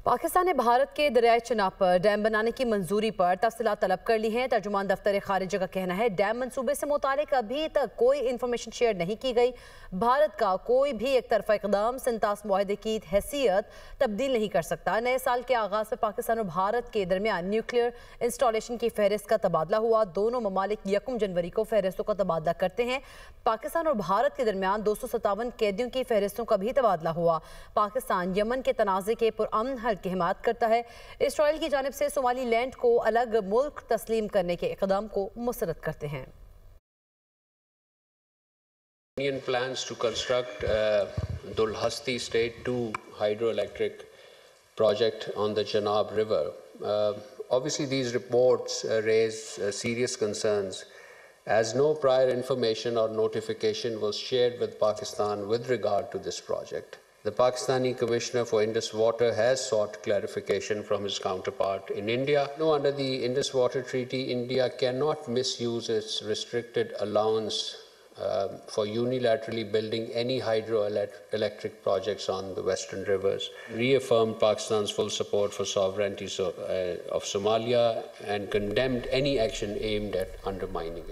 पाकिस्तान ने भारत के दरियाई चिनाब पर डैम बनाने की मंजूरी पर तफसीलात तलब कर ली हैं। तर्जुमान दफ्तर खारिजा का कहना है डैम मंसूबे से मुतालिक अभी तक कोई इन्फॉर्मेशन शेयर नहीं की गई। भारत का कोई भी एक तरफा इकदाम सिंतास मुआहदे की हैसियत तब्दील नहीं कर सकता। नए साल के आगाज में पाकिस्तान और भारत के दरमियान न्यूक्लियर इंस्टॉलेशन की फहरिस्त का तबादला हुआ। दोनों ममालिक 1 जनवरी को फहरिस्तों का तबादला करते हैं। पाकिस्तान और भारत के दरमियान 257 कैदियों की फहरिस्तों का भी तबादला हुआ। पाकिस्तान यमन के तनाज़े के पुरअमन हल की हिमायत करता है। इसराइल की जानिब से सोमालीलैंड को अलग मुल्क तस्लीम करने के इक़दाम को मुस्तरद करते हैं। Union plans to construct Dulhasti State 2 hydroelectric project on the Chenab River. Obviously, these reports raise serious concerns as no prior information or notification was shared with Pakistan with regard to this project. The Pakistani Commissioner for Indus Water has sought clarification from his counterpart in India. Under the Indus Water Treaty, India cannot misuse its restricted allowance for unilaterally building any hydroelectric projects on the western rivers. Reaffirmed Pakistan's full support for sovereignty of Somalia and condemned any action aimed at undermining it.